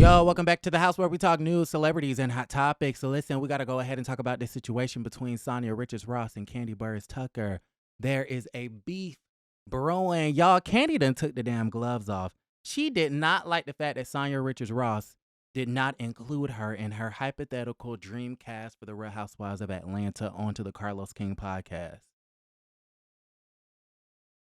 Yo, welcome back to the house where we talk news, celebrities, and hot topics. So listen, we got to go ahead and talk about this situation between Sanya Ross and Kandi Burruss Tucker. There is a beef brewing. Y'all, Kandi done took the damn gloves off. She did not like the fact that Sanya Ross did not include her in her hypothetical dream cast for the Real Housewives of Atlanta onto the Carlos King podcast.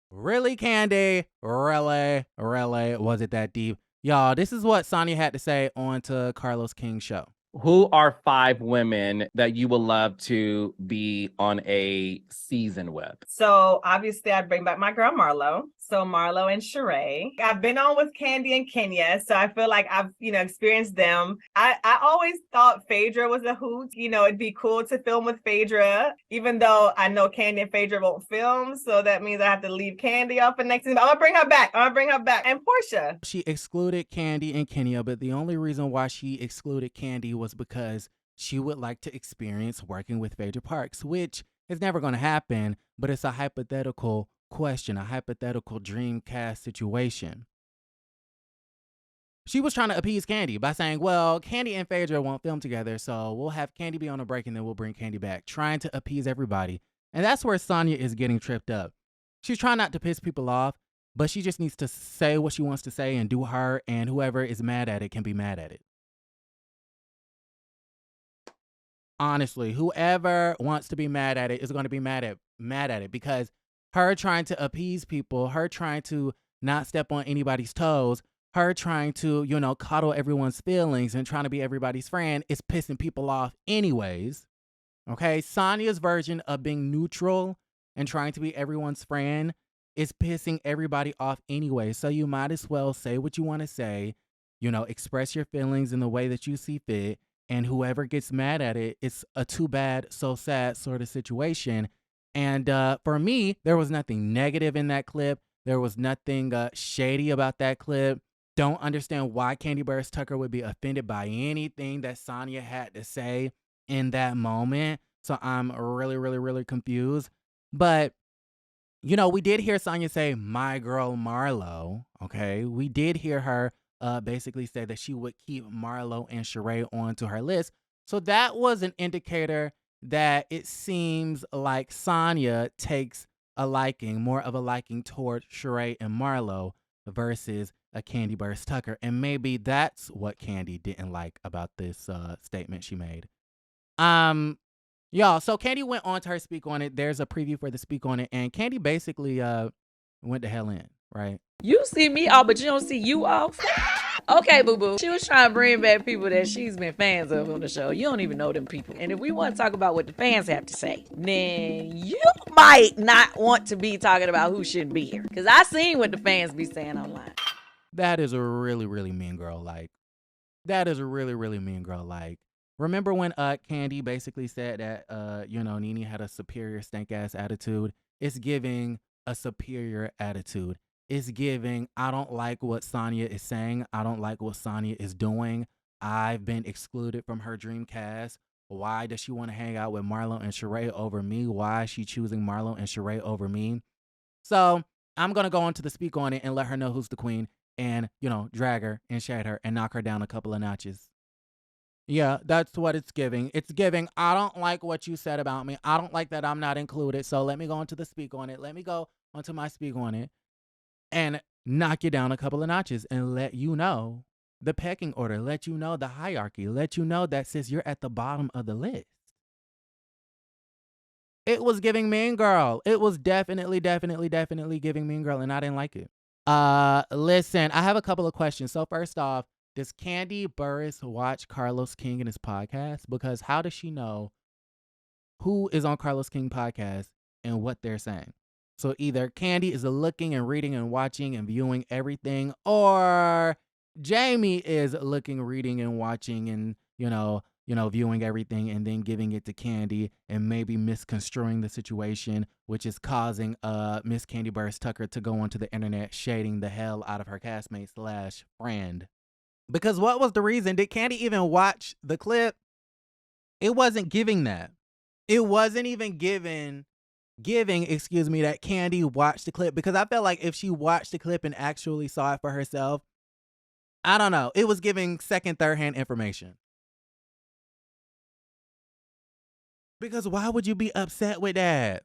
Really, Kandi? Really? Was it that deep? Y'all, this is what Sanya had to say on to Carlos King's show. Who are 5 women that you would love to be on a season with? So obviously I'd bring back my girl Marlo. So Marlo and Sheree. I've been on with Kandi and Kenya, so I feel like I've, experienced them. I always thought Phaedra was a hoot. It'd be cool to film with Phaedra, even though I know Kandi and Phaedra won't film. So that means I have to leave Kandi off for next season. But I'm gonna bring her back. And Portia. She excluded Kandi and Kenya, but the only reason why she excluded Kandi was because she would like to experience working with Phaedra Parks, which is never going to happen, but it's a hypothetical question, a hypothetical dream cast situation. She was trying to appease Kandi by saying, well, Kandi and Phaedra won't film together, so we'll have Kandi be on a break and then we'll bring Kandi back, trying to appease everybody. And that's where Sanya is getting tripped up. She's trying not to piss people off, but she just needs to say what she wants to say and do her, and whoever is mad at it can be mad at it. Honestly, whoever wants to be mad at it is going to be mad at it because her trying to appease people, her trying to not step on anybody's toes, her trying to, coddle everyone's feelings and trying to be everybody's friend is pissing people off anyways. Okay, Sanya's version of being neutral and trying to be everyone's friend is pissing everybody off anyway. So you might as well say what you want to say, express your feelings in the way that you see fit. And whoever gets mad at it, it's a too bad, so sad sort of situation. And for me, there was nothing negative in that clip. There was nothing shady about that clip. Don't understand why Kandi Burruss Tucker would be offended by anything that Sanya had to say in that moment. So I'm really, really, really confused. But, we did hear Sanya say, my girl Marlo, okay? We did hear her basically say that she would keep Marlo and Sheree onto her list. So that was an indicator that it seems like Sanya takes more of a liking toward Sheree and Marlo versus a Kandi Burruss Tucker. And maybe that's what Kandi didn't like about this statement she made. Y'all, so Kandi went on to her Speak On It. There's a preview for the Speak On It. And Kandi basically went to hell in, right? You see me off, but you don't see you off. Okay, boo-boo. She was trying to bring back people that she's been fans of on the show. You don't even know them people. And if we want to talk about what the fans have to say, then you might not want to be talking about who shouldn't be here. Because I seen what the fans be saying online. That is a really, really mean girl. Remember when Kandi basically said that, Nene had a superior stank-ass attitude? It's giving a superior attitude. It's giving, I don't like what Sanya is saying. I don't like what Sanya is doing. I've been excluded from her dream cast. Why does she want to hang out with Marlo and Sheree over me? Why is she choosing Marlo and Sheree over me? So I'm going to go on to the Speak On It and let her know who's the queen and, drag her and shade her and knock her down a couple of notches. Yeah, that's what it's giving. It's giving, I don't like what you said about me. I don't like that I'm not included. So let me go on to the Speak On It. Let me go onto my Speak On It and knock you down a couple of notches and let you know the pecking order, let you know the hierarchy, let you know that sis, you're at the bottom of the list. It was giving Mean Girl. It was definitely giving Mean Girl, and I didn't like it. Listen, I have a couple of questions. So first off, does Kandi Burruss watch Carlos King and his podcast? Because how does she know who is on Carlos King podcast and what they're saying? So either Kandi is looking and reading and watching and viewing everything, or Jamie is looking, reading, and watching and, viewing everything and then giving it to Kandi and maybe misconstruing the situation, which is causing Miss Kandi Burruss Tucker to go onto the internet shading the hell out of her castmate / friend. Because what was the reason? Did Kandi even watch the clip? It wasn't giving that. It wasn't even giving, that Kandi watched the clip, because I felt like if she watched the clip and actually saw it for herself, I don't know. It was giving second, third hand information. Because why would you be upset with that?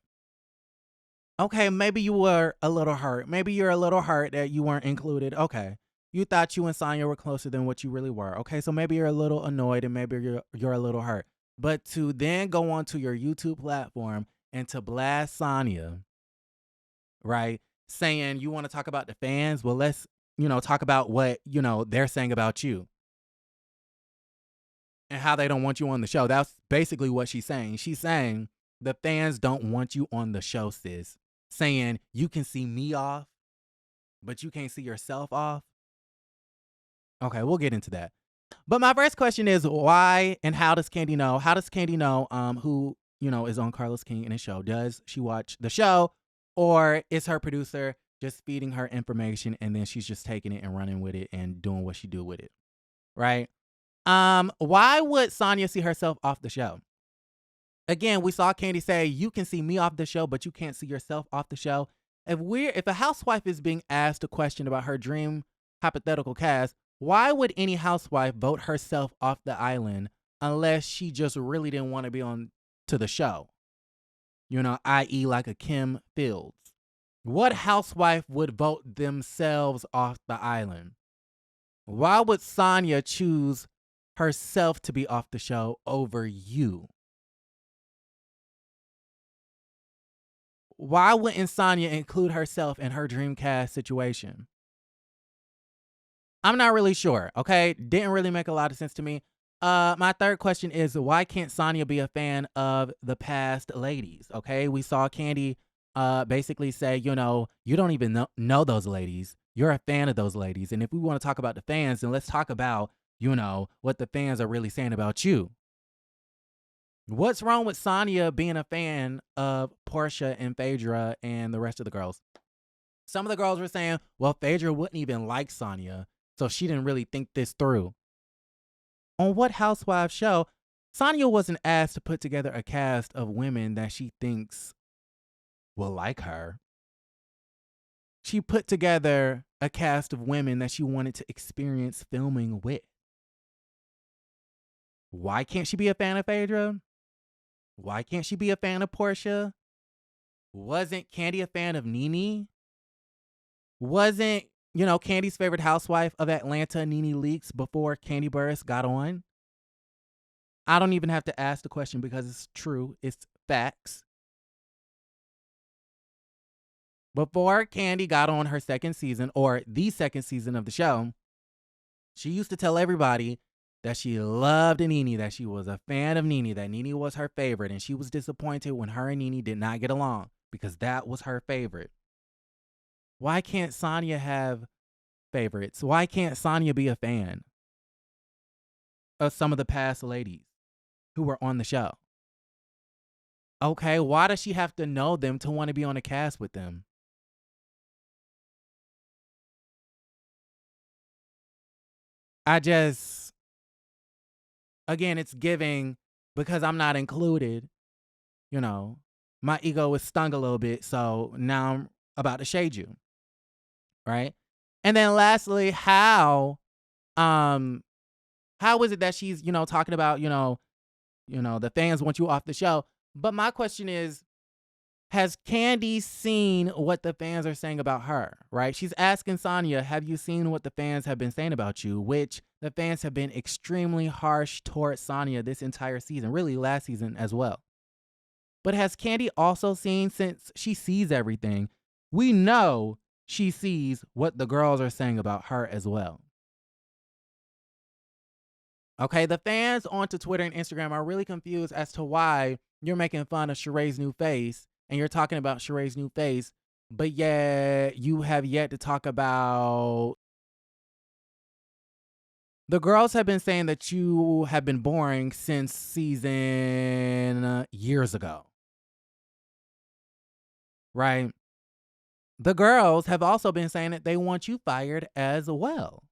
Okay, maybe you were a little hurt. Maybe you're a little hurt that you weren't included. Okay. You thought you and Sanya were closer than what you really were. Okay, so maybe you're a little annoyed and maybe you're a little hurt. But to then go onto your YouTube platform and to blast Sanya, right? Saying you want to talk about the fans, well, let's, talk about what, they're saying about you. And how they don't want you on the show. That's basically what she's saying. She's saying the fans don't want you on the show, sis. Saying you can see me off, but you can't see yourself off. Okay, we'll get into that. But my first question is why and how does Kandi know? How does Kandi know who, is on Carlos King in his show? Does she watch the show, or is her producer just feeding her information and then she's just taking it and running with it and doing what she do with it? Right? Why would Sanya see herself off the show? Again, we saw Kandi say, you can see me off the show, but you can't see yourself off the show. If a housewife is being asked a question about her dream hypothetical cast, why would any housewife vote herself off the island unless she just really didn't want to be on to the show? I.e. like a Kim Fields. What housewife would vote themselves off the island? Why would Sanya choose herself to be off the show over you? Why wouldn't Sanya include herself in her Dreamcast situation? I'm not really sure, okay? Didn't really make a lot of sense to me. My third question is, why can't Sanya be a fan of the past ladies, okay? We saw Kandi basically say, you don't even know those ladies. You're a fan of those ladies. And if we want to talk about the fans, then let's talk about, what the fans are really saying about you. What's wrong with Sanya being a fan of Portia and Phaedra and the rest of the girls? Some of the girls were saying, well, Phaedra wouldn't even like Sanya, so she didn't really think this through. On what Housewives show, Sanya wasn't asked to put together a cast of women that she thinks will like her. She put together a cast of women that she wanted to experience filming with. Why can't she be a fan of Phaedra? Why can't she be a fan of Portia? Wasn't Kandi a fan of Nene? Wasn't, Kandi's favorite housewife of Atlanta, Nene Leakes, before Kandi Burruss got on? I don't even have to ask the question because it's true. It's facts. Before Kandi got on her second season, or the second season of the show, she used to tell everybody that she loved Nene, that she was a fan of Nene, that Nene was her favorite, and she was disappointed when her and Nene did not get along because that was her favorite. Why can't Sanya have favorites? Why can't Sanya be a fan of some of the past ladies who were on the show? Okay, why does she have to know them to want to be on a cast with them? Again, it's giving because I'm not included, my ego is stung a little bit, so now I'm about to shade you, right? And then lastly, how is it that she's, talking about, the fans want you off the show? But my question is, has Kandi seen what the fans are saying about her, right? She's asking Sanya, have you seen what the fans have been saying about you? Which the fans have been extremely harsh towards Sanya this entire season, really last season as well. But has Kandi also seen, since she sees everything, we know she sees what the girls are saying about her as well. Okay, the fans onto Twitter and Instagram are really confused as to why you're making fun of Sheree's new face and you're talking about Sheree's new face, but yeah, you have yet to talk about. The girls have been saying that you have been boring since season years ago. Right? The girls have also been saying that they want you fired as well.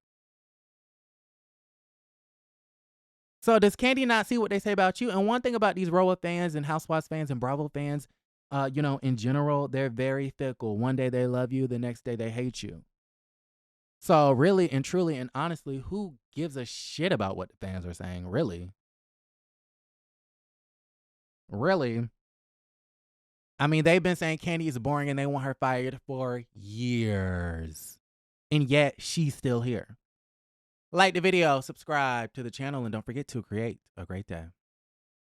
So does Kandi not see what they say about you? And one thing about these RHOA fans and Housewives fans and Bravo fans, in general, they're very fickle. One day they love you, the next day they hate you. So really and truly and honestly, who gives a shit about what the fans are saying? Really? Really? I mean, they've been saying Kandi is boring and they want her fired for years. And yet she's still here. Like the video, subscribe to the channel, and don't forget to create a great day.